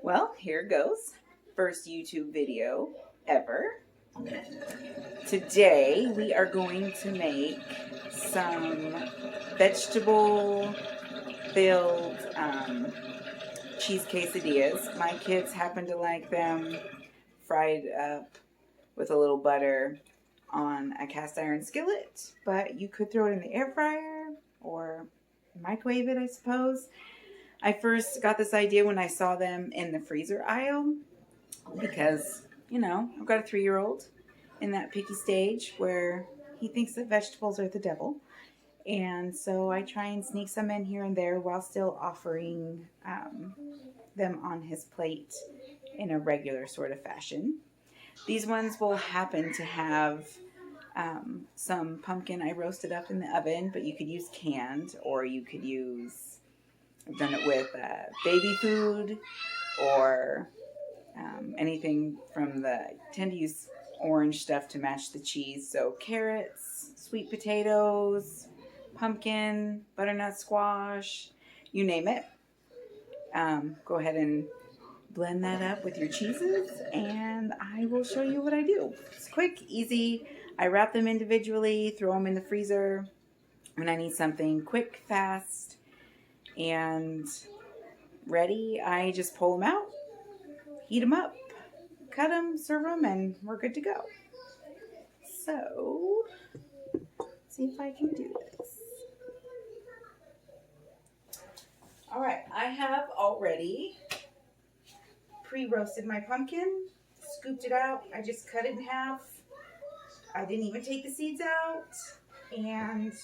Well, here goes. First YouTube video ever. Today we are going to make some vegetable filled cheese quesadillas. My kids happen to like them fried up with a little butter on a cast iron skillet, but you could throw it in the air fryer or microwave it, I suppose. I first got this idea when I saw them in the freezer aisle because, you know, I've got a 3-year-old in that picky stage where he thinks that vegetables are the devil. And so I try and sneak some in here and there while still offering them on his plate in a regular sort of fashion. These ones will happen to have some pumpkin I roasted up in the oven, but you could use canned, or you could use, I've done it with baby food or anything from I tend to use orange stuff to match the cheese. So carrots, sweet potatoes, pumpkin, butternut squash, you name it. Go ahead and blend that up with your cheeses and I will show you what I do. It's quick, easy. I wrap them individually, throw them in the freezer when I need something quick, fast, and ready. I just pull them out, heat them up, cut them, serve them, and we're good to go. So, let's see if I can do this. All right, I have already pre-roasted my pumpkin, scooped it out. I just cut it in half. I didn't even take the seeds out. And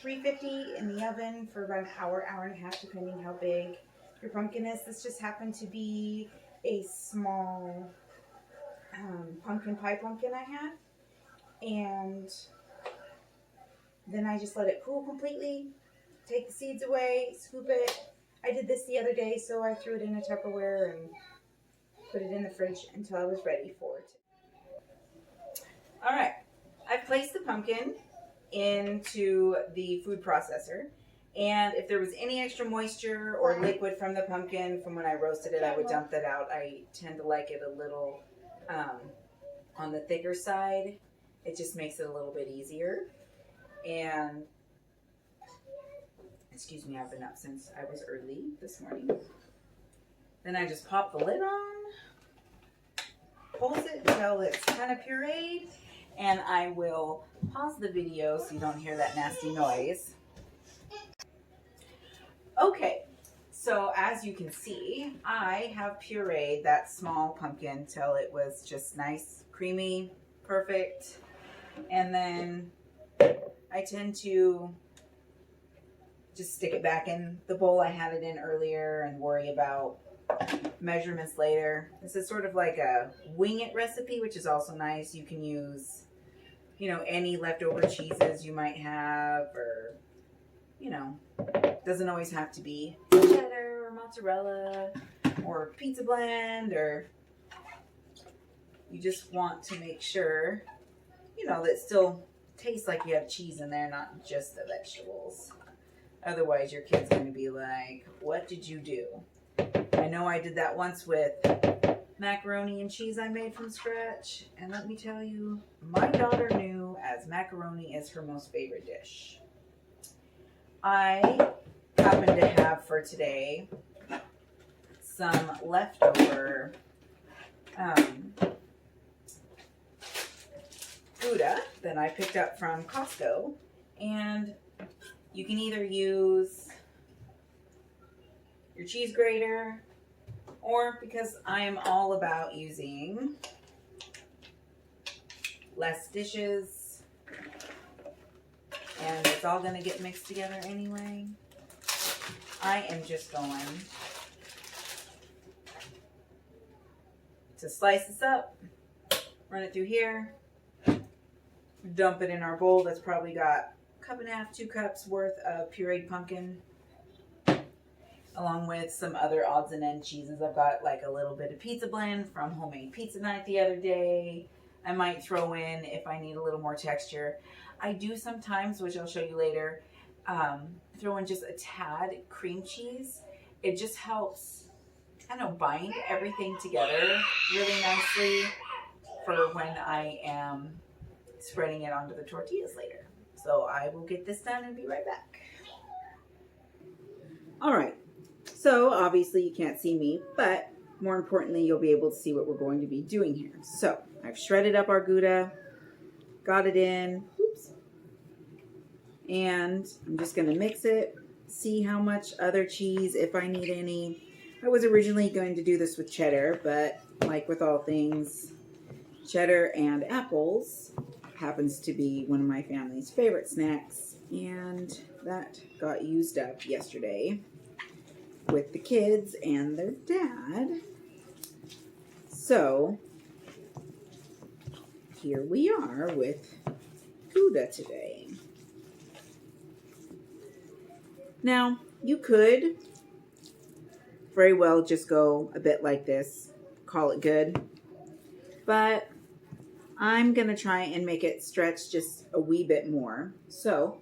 350 in the oven for about an hour, hour and a half, depending how big your pumpkin is. This just happened to be a small pumpkin pie pumpkin I had. And then I just let it cool completely, take the seeds away, scoop it. I did this the other day, so I threw it in a Tupperware and put it in the fridge until I was ready for it. All right, I've placed the pumpkin into the food processor, and if there was any extra moisture or liquid from the pumpkin from when I roasted it, I would dump that out. I tend to like it a little on the thicker side. It just makes it a little bit easier. And excuse me, I've been up since I was early this morning. Then I just pop the lid on, pulse it until it's kind of pureed, and I will pause the video so you don't hear that nasty noise. Okay, so as you can see, I have pureed that small pumpkin till it was just nice, creamy, perfect. And then I tend to just stick it back in the bowl I had it in earlier and worry about measurements later. This is sort of like a wing it recipe, which is also nice. You can use, you know, any leftover cheeses you might have, or, you know, doesn't always have to be cheddar or mozzarella or pizza blend, or you just want to make sure, you know, that it still tastes like you have cheese in there, not just the vegetables. Otherwise, your kid's going to be like, what did you do? I know I did that once with macaroni and cheese I made from scratch. And let me tell you, my daughter knew as macaroni is her most favorite dish. I happen to have for today some leftover Gouda that I picked up from Costco. And you can either use your cheese grater, or, because I am all about using less dishes and it's all going to get mixed together anyway, I am just going to slice this up, run it through here, dump it in our bowl that's probably got 1.5 cups, 2 cups worth of pureed pumpkin, along with some other odds and end cheeses. I've got like a little bit of pizza blend from Homemade Pizza Night the other day. I might throw in if I need a little more texture. I do sometimes, which I'll show you later, throw in just a tad cream cheese. It just helps kind of bind everything together really nicely for when I am spreading it onto the tortillas later. So I will get this done and be right back. All right, so obviously you can't see me, but more importantly, you'll be able to see what we're going to be doing here. So I've shredded up our Gouda, got it in, oops, and I'm just gonna mix it, see how much other cheese, if I need any. I was originally going to do this with cheddar, but like with all things, cheddar and apples happens to be one of my family's favorite snacks, and that got used up yesterday with the kids and their dad. So here we are with Gouda today. Now, you could very well just go a bit like this, call it good, but I'm gonna try and make it stretch just a wee bit more. So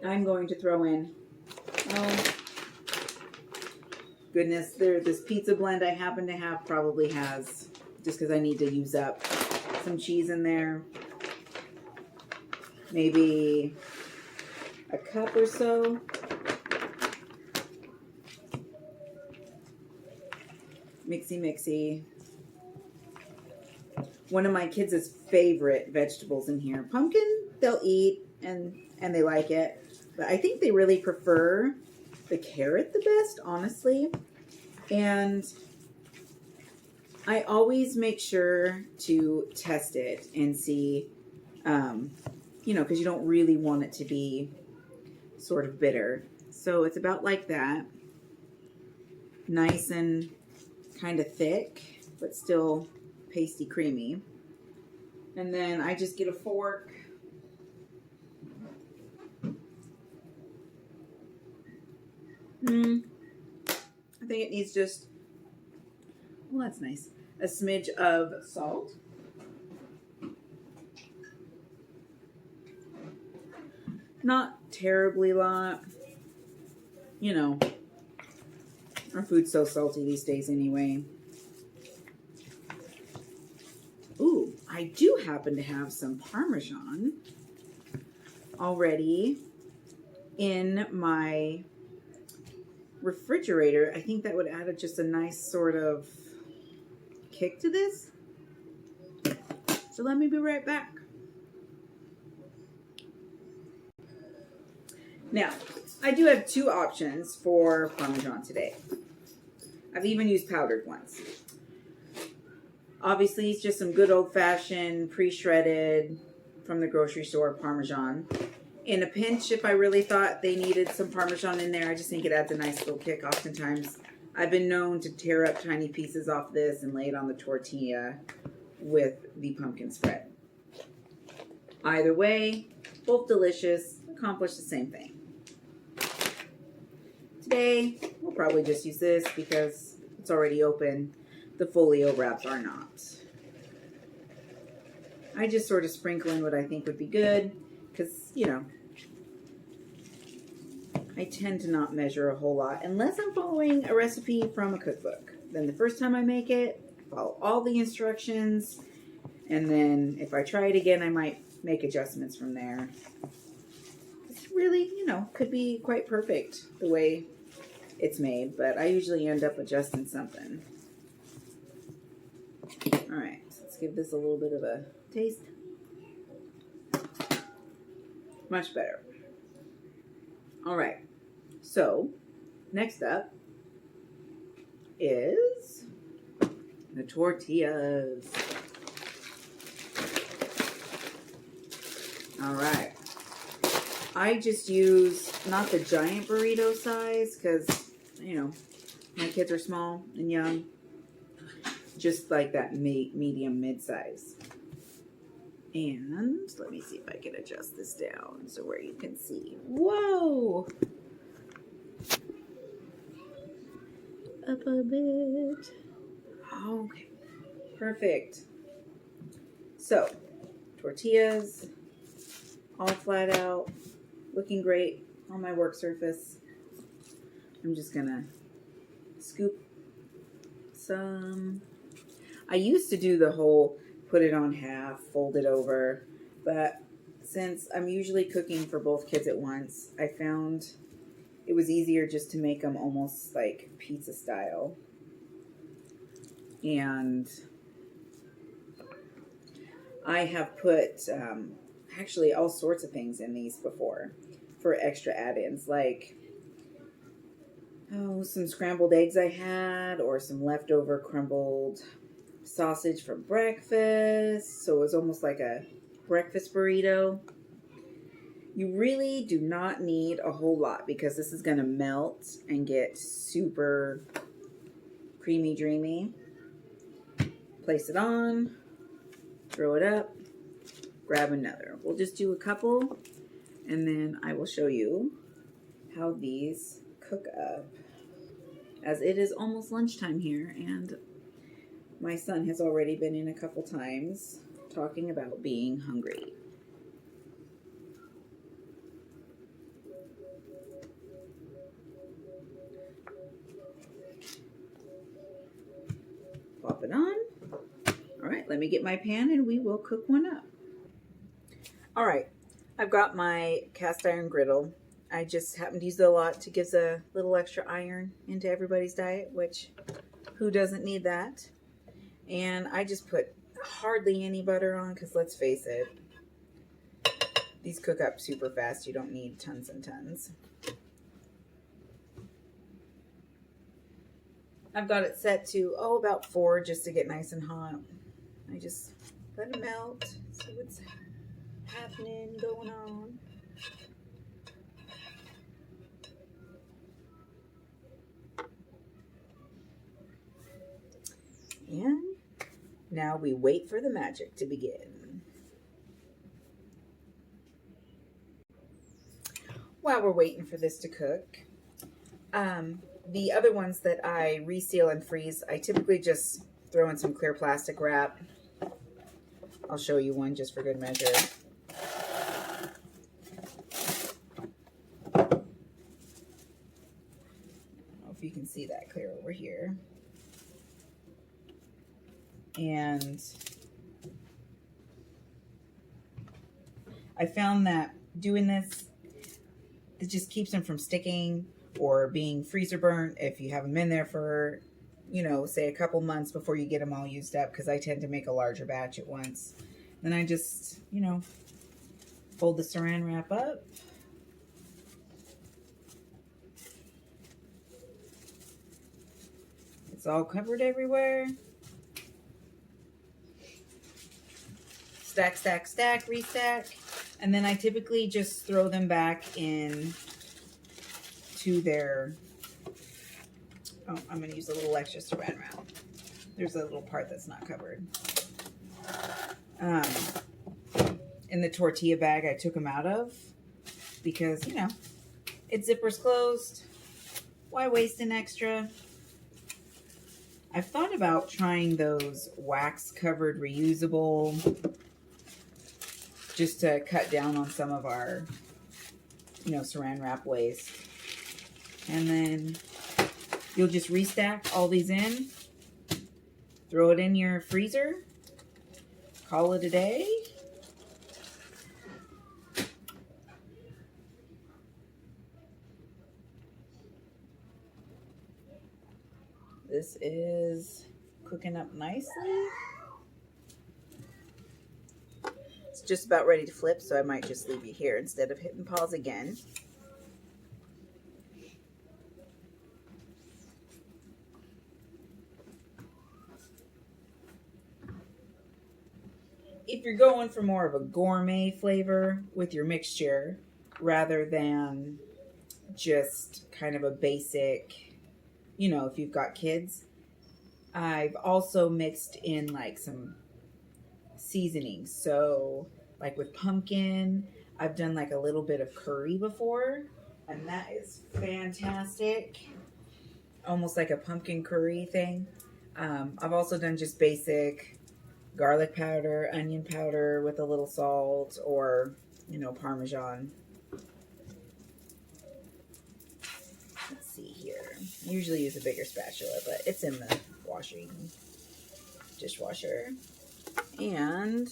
I'm going to throw in, oh goodness, this pizza blend I happen to have probably has, just because I need to use up some cheese in there, maybe a cup or so. Mixy mixy. One of my kids' favorite vegetables in here. Pumpkin, they'll eat and they like it. But I think they really prefer the carrot the best, honestly. And I always make sure to test it and see, you know, because you don't really want it to be sort of bitter. So it's about like that. Nice and kind of thick, but still pasty creamy. And then I just get a fork. I think it needs just, well, that's nice, a smidge of salt. Not terribly lot. You know, our food's so salty these days anyway. Ooh, I do happen to have some Parmesan already in my refrigerator. I think that would add just a nice sort of kick to this. So let me be right back. Now, I do have two options for Parmesan today. I've even used powdered ones. Obviously, it's just some good old-fashioned, pre-shredded, from the grocery store Parmesan. In a pinch, if I really thought they needed some Parmesan in there, I just think it adds a nice little kick. Oftentimes, I've been known to tear up tiny pieces off this and lay it on the tortilla with the pumpkin spread. Either way, both delicious, accomplish the same thing. Today, we'll probably just use this because it's already open. The folio wraps are not. I just sort of sprinkle in what I think would be good because, you know, I tend to not measure a whole lot unless I'm following a recipe from a cookbook. Then the first time I make it, follow all the instructions, and then if I try it again, I might make adjustments from there. It's really, you know, could be quite perfect the way it's made, but I usually end up adjusting something. All right, so let's give this a little bit of a taste. Much better. All right, so next up is the tortillas. All right. I just use not the giant burrito size because, you know, my kids are small and young. Just like that medium mid-size. And let me see if I can adjust this down so where you can see. Whoa! Up a bit. Okay. Perfect. So, tortillas, all flat out, looking great on my work surface. I'm just gonna scoop some. I used to do the whole put it on half, fold it over, but since I'm usually cooking for both kids at once, I found it was easier just to make them almost like pizza style. And I have put actually all sorts of things in these before for extra add-ins, like some scrambled eggs I had, or some leftover crumbled sausage from breakfast. So it was almost like a breakfast burrito. You really do not need a whole lot because this is going to melt and get super creamy dreamy. Place it on, throw it up, grab another. We'll just do a couple and then I will show you how these cook up, as it is almost lunchtime here and my son has already been in a couple times talking about being hungry. Pop it on. All right, let me get my pan and we will cook one up. All right, I've got my cast iron griddle. I just happen to use it a lot to give a little extra iron into everybody's diet, which who doesn't need that? And I just put hardly any butter on because let's face it, these cook up super fast. You don't need tons and tons. I've got it set to, about 4 just to get nice and hot. I just let it melt, see what's happening, going on. And now we wait for the magic to begin. While we're waiting for this to cook, the other ones that I reseal and freeze, I typically just throw in some clear plastic wrap. I'll show you one just for good measure. I don't know if you can see that clear over here. And I found that doing this, it just keeps them from sticking or being freezer burnt if you have them in there for, say a couple months before you get them all used up, because I tend to make a larger batch at once. Then I just, fold the saran wrap up. It's all covered everywhere. Stack, stack, stack, restack. And then I typically just throw them back in to their, I'm going to use a little extra saran wrap. There's a little part that's not covered. In the tortilla bag I took them out of because, its zipper's closed. Why waste an extra? I've thought about trying those wax covered reusable just to cut down on some of our, saran wrap waste. And then you'll just restack all these in, throw it in your freezer, call it a day. This is cooking up nicely. It's just about ready to flip, so I might just leave you here instead of hitting pause again. If you're going for more of a gourmet flavor with your mixture rather than just kind of a basic, if you've got kids, I've also mixed in like some seasonings. So like with pumpkin, I've done like a little bit of curry before, and that is fantastic. Almost like a pumpkin curry thing. I've also done just basic garlic powder, onion powder with a little salt, or, Parmesan. Let's see here. Usually use a bigger spatula, but it's in the dishwasher. And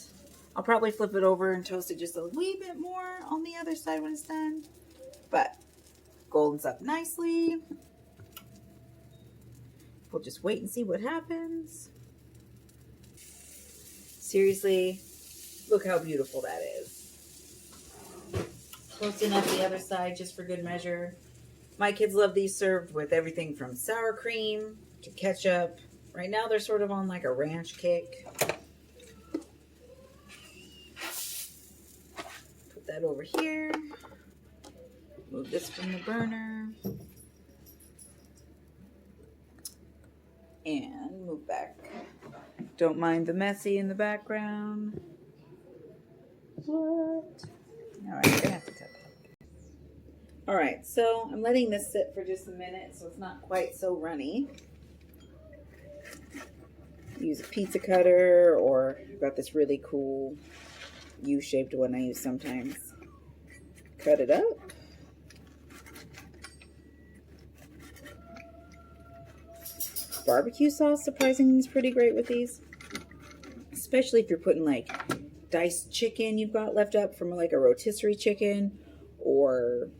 I'll probably flip it over and toast it just a wee bit more on the other side when it's done. But goldens up nicely. We'll just wait and see what happens. Seriously, look how beautiful that is. Toasting up the other side just for good measure. My kids love these served with everything from sour cream to ketchup. Right now they're sort of on like a ranch kick. Put that over here. Move this from the burner. And move back. Don't mind the messy in the background. What? Alright, I'm gonna have to cut that. Alright, so I'm letting this sit for just a minute so it's not quite so runny. Use a pizza cutter, or I've got this really cool U-shaped one I use sometimes. Cut it up. Barbecue sauce surprisingly is pretty great with these, especially if you're putting like diced chicken you've got left up from like a rotisserie chicken, or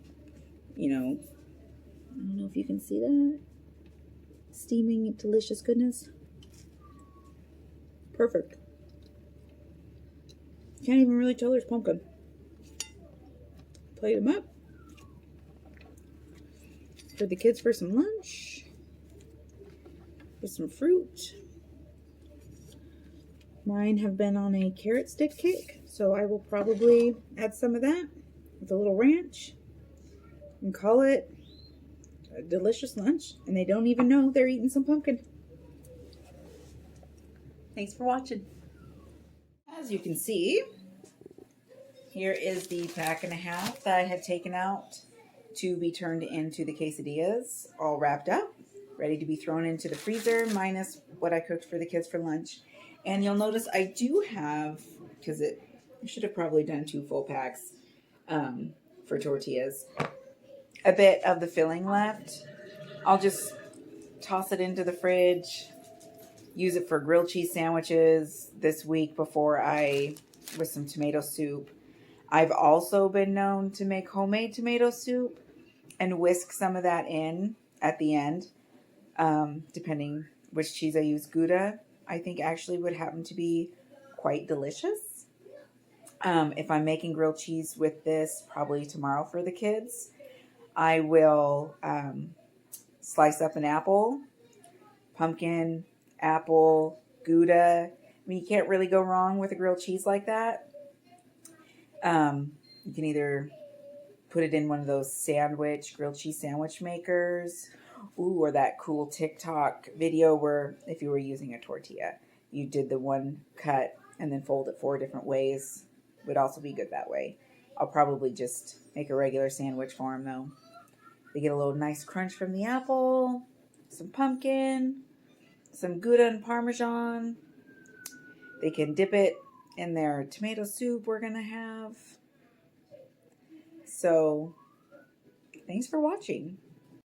you know, I don't know if you can see that steaming delicious goodness. Perfect. Can't even really tell there's pumpkin. Plate them up for the kids for some lunch. With some fruit. Mine have been on a carrot stick kick, so I will probably add some of that with a little ranch and call it a delicious lunch, and they don't even know they're eating some pumpkin. Thanks for watching. As you can see, here is the pack and a half that I had taken out to be turned into the quesadillas, all wrapped up, ready to be thrown into the freezer, minus what I cooked for the kids for lunch. And you'll notice I do have, because I should have probably done 2 full packs for tortillas, a bit of the filling left. I'll just toss it into the fridge, use it for grilled cheese sandwiches this week with some tomato soup. I've also been known to make homemade tomato soup and whisk some of that in at the end. Depending which cheese I use. Gouda, I think, actually would happen to be quite delicious. If I'm making grilled cheese with this, probably tomorrow for the kids, I will slice up an apple, pumpkin, apple, Gouda. I mean, you can't really go wrong with a grilled cheese like that. You can either put it in one of those grilled cheese sandwich makers. Ooh, or that cool TikTok video where if you were using a tortilla, you did the one cut and then fold it 4 different ways. Would also be good that way. I'll probably just make a regular sandwich for them though. They get a little nice crunch from the apple, some pumpkin, some Gouda and Parmesan. They can dip it in their tomato soup we're going to have. So, thanks for watching.